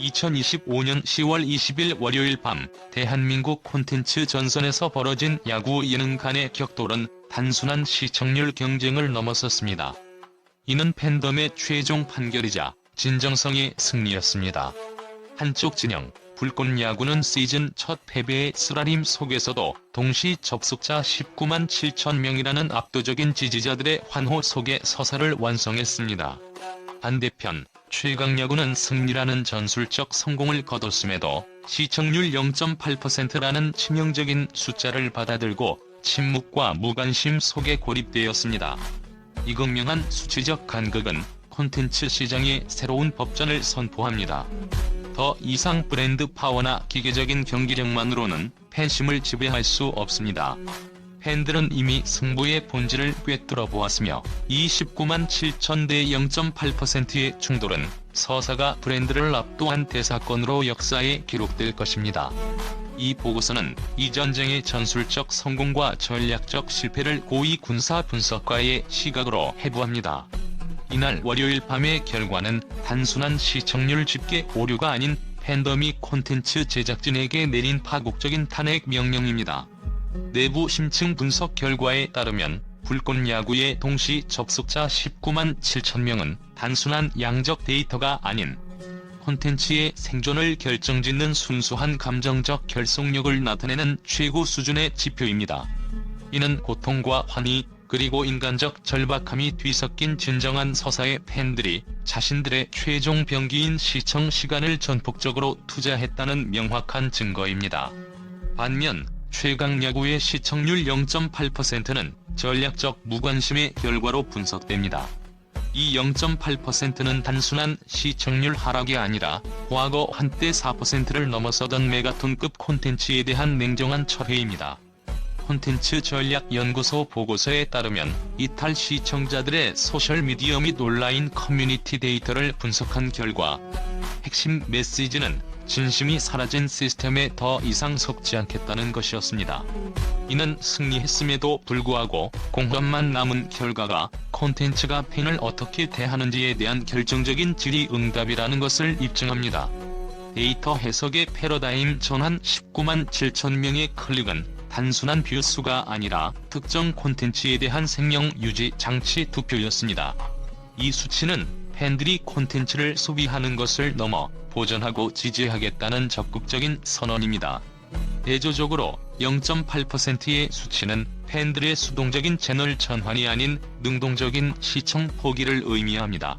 2025년 10월 20일 월요일 밤 대한민국 콘텐츠 전선에서 벌어진 야구 예능 간의 격돌은 단순한 시청률 경쟁을 넘어섰습니다. 이는 팬덤의 최종 판결이자 진정성의 승리였습니다. 한쪽 진영, 불꽃야구는 시즌 첫 패배의 쓰라림 속에서도 동시 접속자 19만 7천 명이라는 압도적인 지지자들의 환호 속에 서사를 완성했습니다. 반대편, 최강야구는 승리라는 전술적 성공을 거뒀음에도 시청률 0.8%라는 치명적인 숫자를 받아들고 침묵과 무관심 속에 고립되었습니다. 이 극명한 수치적 간극은 콘텐츠 시장의 새로운 법전을 선포합니다. 더 이상 브랜드 파워나 기계적인 경기력만으로는 팬심을 지배할 수 없습니다. 팬들은 이미 승부의 본질을 꿰뚫어 보았으며 29만 7천 대 0.8%의 충돌은 서사가 브랜드를 압도한 대사건으로 역사에 기록될 것입니다. 이 보고서는 이 전쟁의 전술적 성공과 전략적 실패를 고위 군사 분석가의 시각으로 해부합니다. 이날 월요일 밤의 결과는 단순한 시청률 집계 오류가 아닌 팬덤이 콘텐츠 제작진에게 내린 파국적인 탄핵 명령입니다. 내부 심층 분석 결과에 따르면 불꽃야구의 동시 접속자 19만 7천 명은 단순한 양적 데이터가 아닌 콘텐츠의 생존을 결정짓는 순수한 감정적 결속력을 나타내는 최고 수준의 지표입니다. 이는 고통과 환희, 그리고 인간적 절박함이 뒤섞인 진정한 서사의 팬들이 자신들의 최종 병기인 시청 시간을 전폭적으로 투자했다는 명확한 증거입니다. 반면 최강야구의 시청률 0.8%는 전략적 무관심의 결과로 분석됩니다. 이 0.8%는 단순한 시청률 하락이 아니라 과거 한때 4%를 넘어서던 메가톤급 콘텐츠에 대한 냉정한 철회입니다. 콘텐츠 전략 연구소 보고서에 따르면 이탈 시청자들의 소셜미디어 및 온라인 커뮤니티 데이터를 분석한 결과 핵심 메시지는 진심이 사라진 시스템에 더 이상 속지 않겠다는 것이었습니다. 이는 승리했음에도 불구하고 공허만 남은 결과가 콘텐츠가 팬을 어떻게 대하는지에 대한 결정적인 질의응답이라는 것을 입증합니다. 데이터 해석의 패러다임 전환 19만 7천 명의 클릭은 단순한 뷰 수가 아니라 특정 콘텐츠에 대한 생명 유지 장치 투표였습니다. 이 수치는 팬들이 콘텐츠를 소비하는 것을 넘어 보존하고 지지하겠다는 적극적인 선언입니다. 대조적으로 0.8%의 수치는 팬들의 수동적인 채널 전환이 아닌 능동적인 시청 포기를 의미합니다.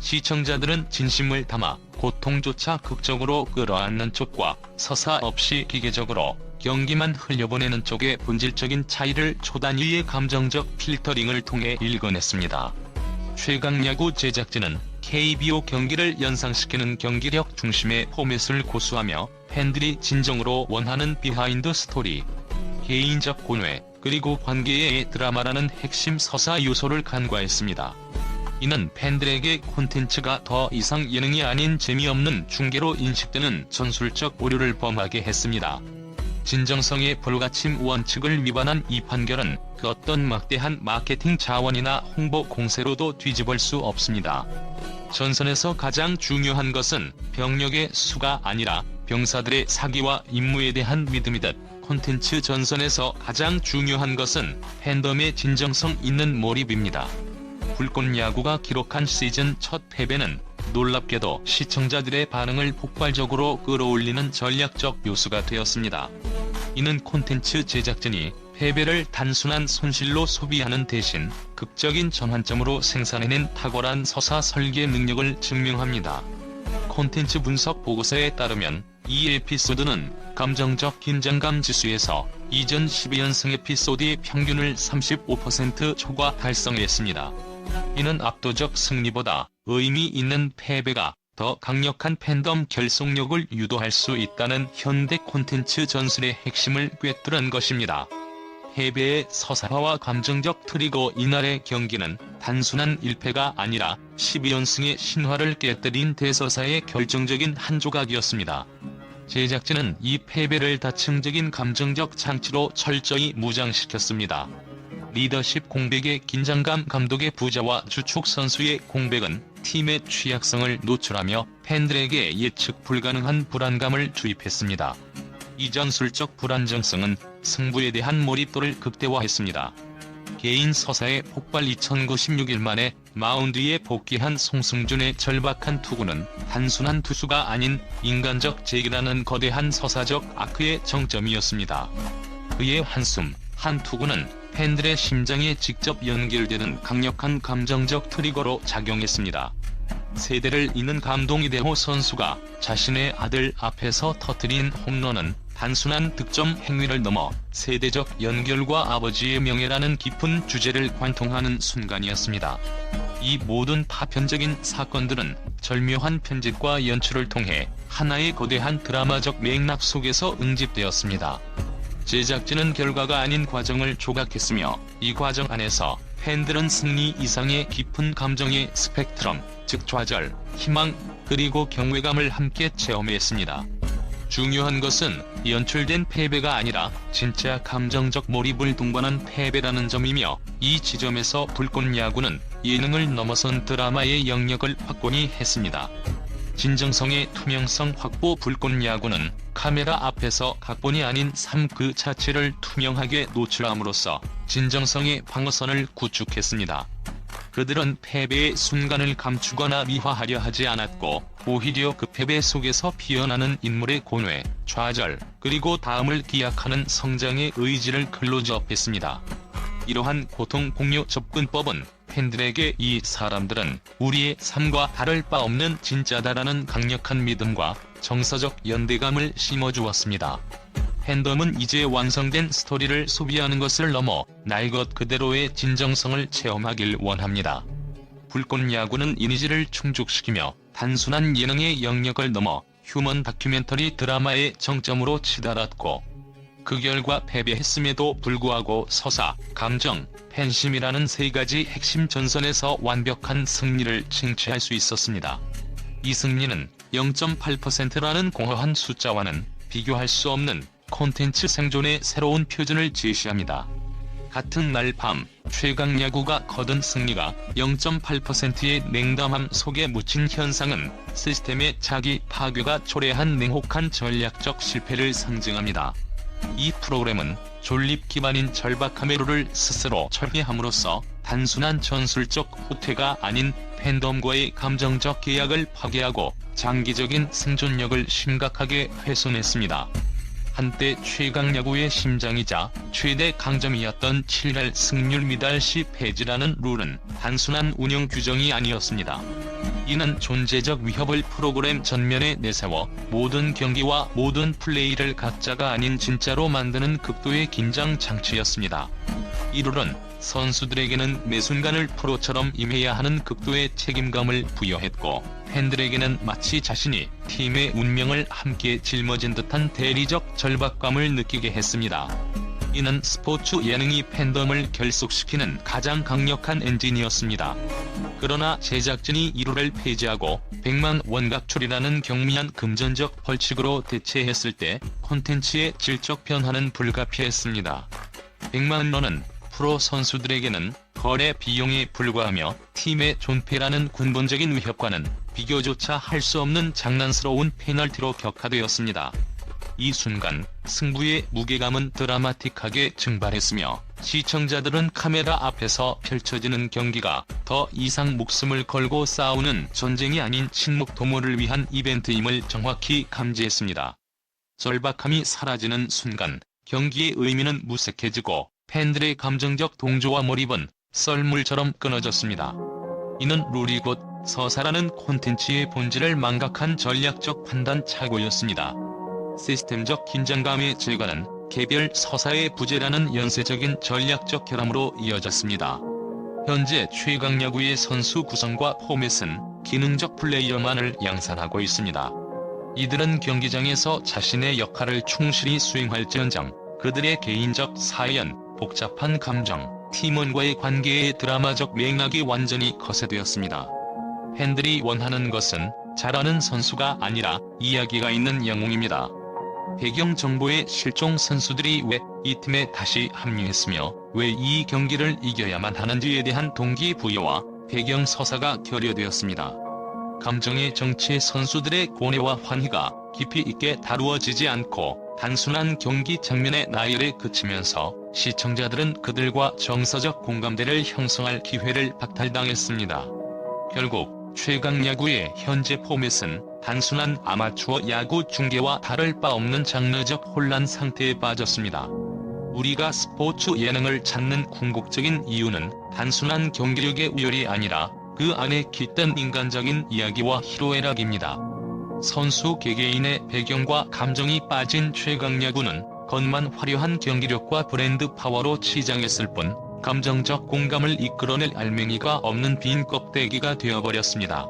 시청자들은 진심을 담아 고통조차 극적으로 끌어안는 쪽과 서사 없이 기계적으로 경기만 흘려보내는 쪽의 본질적인 차이를 초단위의 감정적 필터링을 통해 읽어냈습니다. 최강야구 제작진은 KBO 경기를 연상시키는 경기력 중심의 포맷을 고수하며 팬들이 진정으로 원하는 비하인드 스토리, 개인적 고뇌, 그리고 관계의 드라마라는 핵심 서사 요소를 간과했습니다. 이는 팬들에게 콘텐츠가 더 이상 예능이 아닌 재미없는 중계로 인식되는 전술적 오류를 범하게 했습니다. 진정성의 불가침 원칙을 위반한 이 판결은 그 어떤 막대한 마케팅 자원이나 홍보 공세로도 뒤집을 수 없습니다. 전선에서 가장 중요한 것은 병력의 수가 아니라 병사들의 사기와 임무에 대한 믿음이듯 콘텐츠 전선에서 가장 중요한 것은 팬덤의 진정성 있는 몰입입니다. 불꽃야구가 기록한 시즌 첫 패배는 놀랍게도 시청자들의 반응을 폭발적으로 끌어올리는 전략적 요소가 되었습니다. 이는 콘텐츠 제작진이 패배를 단순한 손실로 소비하는 대신 극적인 전환점으로 생산해낸 탁월한 서사 설계 능력을 증명합니다. 콘텐츠 분석 보고서에 따르면 이 에피소드는 감정적 긴장감 지수에서 이전 12연승 에피소드의 평균을 35% 초과 달성했습니다. 이는 압도적 승리보다 의미 있는 패배가 더 강력한 팬덤 결속력을 유도할 수 있다는 현대 콘텐츠 전술의 핵심을 꿰뚫은 것입니다. 패배의 서사화와 감정적 트리거. 이날의 경기는 단순한 1패가 아니라 12연승의 신화를 깨뜨린 대서사의 결정적인 한 조각이었습니다. 제작진은 이 패배를 다층적인 감정적 장치로 철저히 무장시켰습니다. 리더십 공백의 긴장감, 감독의 부자와 주축 선수의 공백은 팀의 취약성을 노출하며 팬들에게 예측 불가능한 불안감을 주입했습니다. 이 전술적 불안정성은 승부에 대한 몰입도를 극대화했습니다. 개인 서사의 폭발. 2009 16일 만에 마운드에 복귀한 송승준의 절박한 투구는 단순한 투수가 아닌 인간적 재기라는 거대한 서사적 아크의 정점이었습니다. 그의 한숨, 한 투구는 팬들의 심장에 직접 연결되는 강력한 감정적 트리거로 작용했습니다. 세대를 잇는 감동. 이대호 선수가 자신의 아들 앞에서 터뜨린 홈런은 단순한 득점 행위를 넘어 세대적 연결과 아버지의 명예라는 깊은 주제를 관통하는 순간이었습니다. 이 모든 파편적인 사건들은 절묘한 편집과 연출을 통해 하나의 거대한 드라마적 맥락 속에서 응집되었습니다. 제작진은 결과가 아닌 과정을 조각했으며 이 과정 안에서 팬들은 승리 이상의 깊은 감정의 스펙트럼, 즉 좌절, 희망, 그리고 경외감을 함께 체험했습니다. 중요한 것은 연출된 패배가 아니라 진짜 감정적 몰입을 동반한 패배라는 점이며, 이 지점에서 불꽃야구는 예능을 넘어선 드라마의 영역을 확고히 했습니다. 진정성의 투명성 확보. 불꽃야구는 카메라 앞에서 각본이 아닌 삶 그 자체를 투명하게 노출함으로써 진정성의 방어선을 구축했습니다. 그들은 패배의 순간을 감추거나 미화하려 하지 않았고, 오히려 그 패배 속에서 피어나는 인물의 고뇌, 좌절, 그리고 다음을 기약하는 성장의 의지를 클로즈업했습니다. 이러한 고통 공유 접근법은 팬들에게 이 사람들은 우리의 삶과 다를 바 없는 진짜다라는 강력한 믿음과 정서적 연대감을 심어주었습니다. 팬덤은 이제 완성된 스토리를 소비하는 것을 넘어 날 것 그대로의 진정성을 체험하길 원합니다. 불꽃야구는 이미지를 충족시키며 단순한 예능의 영역을 넘어 휴먼 다큐멘터리 드라마의 정점으로 치달았고, 그 결과 패배했음에도 불구하고 서사, 감정, 팬심이라는 세 가지 핵심 전선에서 완벽한 승리를 쟁취할 수 있었습니다. 이 승리는 0.8%라는 공허한 숫자와는 비교할 수 없는 콘텐츠 생존의 새로운 표준을 제시합니다. 같은 날 밤, 최강야구가 거둔 승리가 0.8%의 냉담함 속에 묻힌 현상은 시스템의 자기 파괴가 초래한 냉혹한 전략적 실패를 상징합니다. 이 프로그램은 존립 기반인 절박함의 룰을 스스로 철회함으로써 단순한 전술적 후퇴가 아닌 팬덤과의 감정적 계약을 파괴하고 장기적인 생존력을 심각하게 훼손했습니다. 한때 최강야구의 심장이자 최대 강점이었던 7할 승률 미달 시 폐지라는 룰은 단순한 운영 규정이 아니었습니다. 이는 존재적 위협을 프로그램 전면에 내세워 모든 경기와 모든 플레이를 가짜가 아닌 진짜로 만드는 극도의 긴장 장치였습니다. 이 룰은 선수들에게는 매 순간을 프로처럼 임해야 하는 극도의 책임감을 부여했고, 팬들에게는 마치 자신이 팀의 운명을 함께 짊어진 듯한 대리적 절박감을 느끼게 했습니다. 이는 스포츠 예능이 팬덤을 결속시키는 가장 강력한 엔진이었습니다. 그러나 제작진이 이 룰을 폐지하고 100만 원 각출이라는 경미한 금전적 벌칙으로 대체했을 때 콘텐츠의 질적 변화는 불가피했습니다. 100만 원은 프로 선수들에게는 거래 비용에 불과하며 팀의 존폐라는 근본적인 위협과는 비교조차 할 수 없는 장난스러운 페널티로 격화되었습니다. 이 순간 승부의 무게감은 드라마틱하게 증발했으며, 시청자들은 카메라 앞에서 펼쳐지는 경기가 더 이상 목숨을 걸고 싸우는 전쟁이 아닌 침묵 도모를 위한 이벤트임을 정확히 감지했습니다. 절박함이 사라지는 순간 경기의 의미는 무색해지고, 팬들의 감정적 동조와 몰입은 썰물처럼 끊어졌습니다. 이는 룰이 곧 서사라는 콘텐츠의 본질을 망각한 전략적 판단 착오였습니다. 시스템적 긴장감의 제거는 개별 서사의 부재라는 연쇄적인 전략적 결함으로 이어졌습니다. 현재 최강야구의 선수 구성과 포맷은 기능적 플레이어만을 양산하고 있습니다. 이들은 경기장에서 자신의 역할을 충실히 수행할지언정 그들의 개인적 사연, 복잡한 감정, 팀원과의 관계의 드라마적 맥락이 완전히 거세되었습니다. 팬들이 원하는 것은 잘하는 선수가 아니라 이야기가 있는 영웅입니다. 배경 정보의 실종 선수들이 왜 이 팀에 다시 합류했으며 왜 이 경기를 이겨야만 하는지에 대한 동기부여와 배경 서사가 결여되었습니다. 감정의 정치 선수들의 고뇌와 환희가 깊이 있게 다루어지지 않고 단순한 경기 장면의 나열에 그치면서 시청자들은 그들과 정서적 공감대를 형성할 기회를 박탈당했습니다. 결국 최강 야구의 현재 포맷은 단순한 아마추어 야구 중계와 다를 바 없는 장르적 혼란 상태에 빠졌습니다. 우리가 스포츠 예능을 찾는 궁극적인 이유는 단순한 경기력의 우열이 아니라 그 안에 깃든 인간적인 이야기와 희로애락입니다. 선수 개개인의 배경과 감정이 빠진 최강야구는 겉만 화려한 경기력과 브랜드 파워로 치장했을 뿐 감정적 공감을 이끌어낼 알맹이가 없는 빈 껍데기가 되어버렸습니다.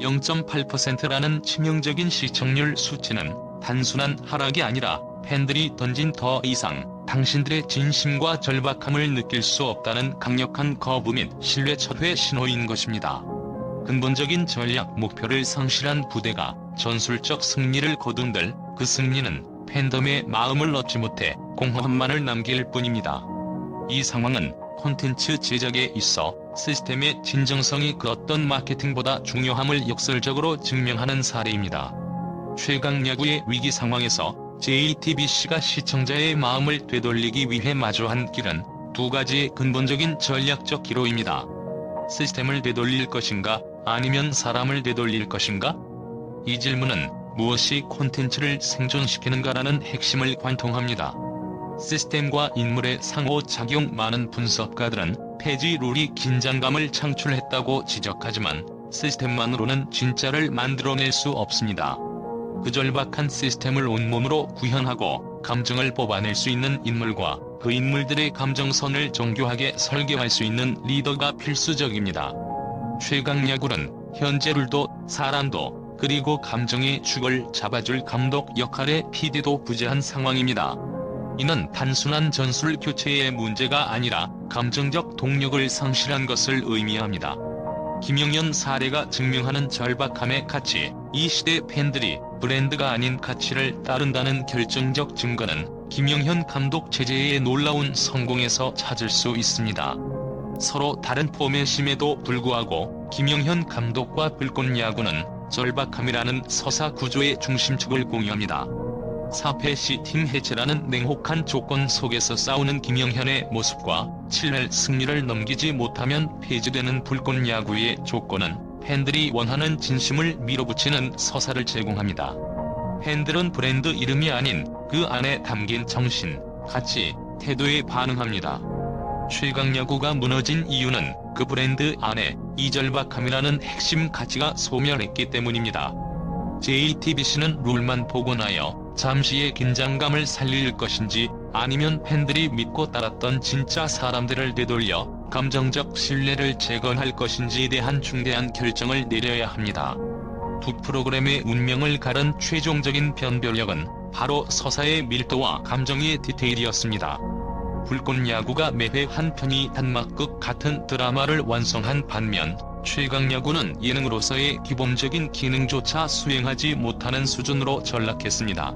0.8%라는 치명적인 시청률 수치는 단순한 하락이 아니라 팬들이 던진 더 이상 당신들의 진심과 절박함을 느낄 수 없다는 강력한 거부 및 신뢰 철회 신호인 것입니다. 근본적인 전략 목표를 상실한 부대가 전술적 승리를 거둔들 그 승리는 팬덤의 마음을 얻지 못해 공허함만을 남길 뿐입니다. 이 상황은 콘텐츠 제작에 있어 시스템의 진정성이 그 어떤 마케팅보다 중요함을 역설적으로 증명하는 사례입니다. 최강 야구의 위기 상황에서 JTBC가 시청자의 마음을 되돌리기 위해 마주한 길은 두 가지의 근본적인 전략적 기로입니다. 시스템을 되돌릴 것인가, 아니면 사람을 되돌릴 것인가? 이 질문은 무엇이 콘텐츠를 생존시키는가라는 핵심을 관통합니다. 시스템과 인물의 상호작용. 많은 분석가들은 폐지 룰이 긴장감을 창출했다고 지적하지만 시스템만으로는 진짜를 만들어낼 수 없습니다. 그 절박한 시스템을 온몸으로 구현하고 감정을 뽑아낼 수 있는 인물과 그 인물들의 감정선을 정교하게 설계할 수 있는 리더가 필수적입니다. 최강 야구는 현재 룰도 사람도 그리고 감정의 축을 잡아줄 감독 역할의 PD도 부재한 상황입니다. 이는 단순한 전술 교체의 문제가 아니라 감정적 동력을 상실한 것을 의미합니다. 김용현 사례가 증명하는 절박함의 가치, 이 시대 팬들이 브랜드가 아닌 가치를 따른다는 결정적 증거는 김용현 감독 체제의 놀라운 성공에서 찾을 수 있습니다. 서로 다른 포맷임에도 불구하고 김용현 감독과 불꽃야구는 절박함이라는 서사 구조의 중심축을 공유합니다. 4패 시 팀 해체라는 냉혹한 조건 속에서 싸우는 김영현의 모습과 7회 승리를 넘기지 못하면 폐지되는 불꽃야구의 조건은 팬들이 원하는 진심을 밀어붙이는 서사를 제공합니다. 팬들은 브랜드 이름이 아닌 그 안에 담긴 정신, 가치, 태도에 반응합니다. 최강야구가 무너진 이유는 그 브랜드 안에 이 절박함이라는 핵심 가치가 소멸했기 때문입니다. JTBC는 룰만 복원하여 잠시의 긴장감을 살릴 것인지, 아니면 팬들이 믿고 따랐던 진짜 사람들을 되돌려 감정적 신뢰를 재건할 것인지에 대한 중대한 결정을 내려야 합니다. 두 프로그램의 운명을 가른 최종적인 변별력은 바로 서사의 밀도와 감정의 디테일이었습니다. 불꽃야구가 매회 한 편이 단막극 같은 드라마를 완성한 반면 최강야구는 예능으로서의 기본적인 기능조차 수행하지 못하는 수준으로 전락했습니다.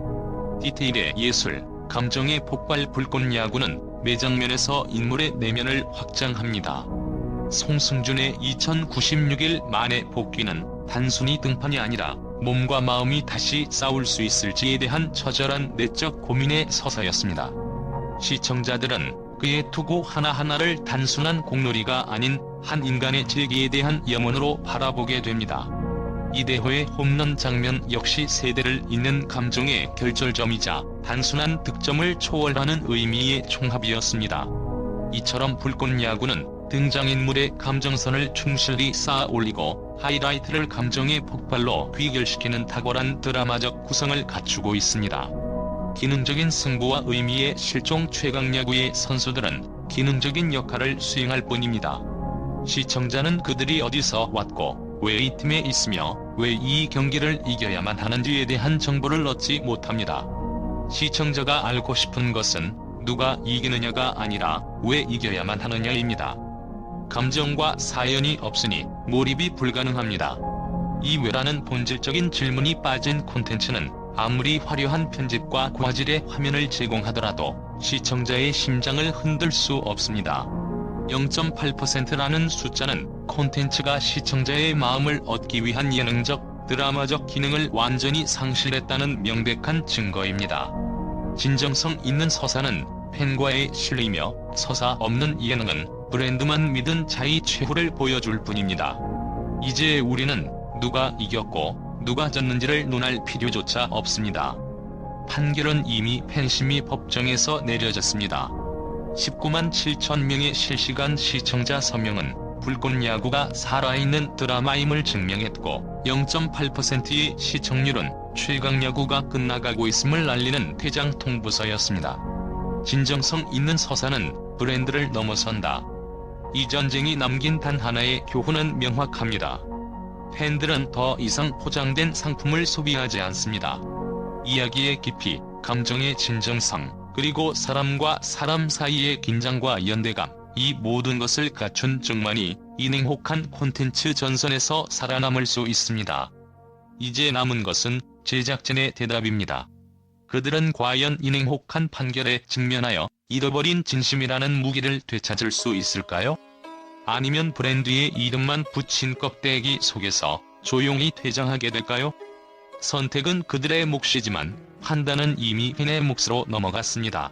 디테일의 예술, 감정의 폭발. 불꽃야구는 매 장면에서 인물의 내면을 확장합니다. 송승준의 2096일 만의 복귀는 단순히 등판이 아니라 몸과 마음이 다시 싸울 수 있을지에 대한 처절한 내적 고민의 서사였습니다. 시청자들은 그의 투구 하나하나를 단순한 공놀이가 아닌 한 인간의 재기에 대한 염원으로 바라보게 됩니다. 이대호의 홈런 장면 역시 세대를 잇는 감정의 결절점이자 단순한 득점을 초월하는 의미의 총합이었습니다. 이처럼 불꽃야구는 등장인물의 감정선을 충실히 쌓아 올리고 하이라이트를 감정의 폭발로 귀결시키는 탁월한 드라마적 구성을 갖추고 있습니다. 기능적인 승부와 의미의 실종. 최강야구의 선수들은 기능적인 역할을 수행할 뿐입니다. 시청자는 그들이 어디서 왔고 왜 이 팀에 있으며 왜 이 경기를 이겨야만 하는지에 대한 정보를 얻지 못합니다. 시청자가 알고 싶은 것은 누가 이기느냐가 아니라 왜 이겨야만 하느냐입니다. 감정과 사연이 없으니 몰입이 불가능합니다. 이 왜라는 본질적인 질문이 빠진 콘텐츠는 아무리 화려한 편집과 고화질의 화면을 제공하더라도 시청자의 심장을 흔들 수 없습니다. 0.8%라는 숫자는 콘텐츠가 시청자의 마음을 얻기 위한 예능적, 드라마적 기능을 완전히 상실했다는 명백한 증거입니다. 진정성 있는 서사는 팬과의 신뢰이며 서사 없는 예능은 브랜드만 믿은 자의 최후를 보여줄 뿐입니다. 이제 우리는 누가 이겼고 누가 졌는지를 논할 필요조차 없습니다. 판결은 이미 팬심의 법정에서 내려졌습니다. 19만 7천 명의 실시간 시청자 서명은 불꽃 야구가 살아있는 드라마임을 증명했고 0.8%의 시청률은 최강 야구가 끝나가고 있음을 알리는 대장통부서였습니다. 진정성 있는 서사는 브랜드를 넘어선다. 이 전쟁이 남긴 단 하나의 교훈은 명확합니다. 팬들은 더 이상 포장된 상품을 소비하지 않습니다. 이야기의 깊이, 감정의 진정성, 그리고 사람과 사람 사이의 긴장과 연대감, 이 모든 것을 갖춘 적만이 이 냉혹한 콘텐츠 전선에서 살아남을 수 있습니다. 이제 남은 것은 제작진의 대답입니다. 그들은 과연 이 냉혹한 판결에 직면하여 잃어버린 진심이라는 무기를 되찾을 수 있을까요? 아니면 브랜드의 이름만 붙인 껍데기 속에서 조용히 퇴장하게 될까요? 선택은 그들의 몫이지만 판단은 이미 팬의 몫으로 넘어갔습니다.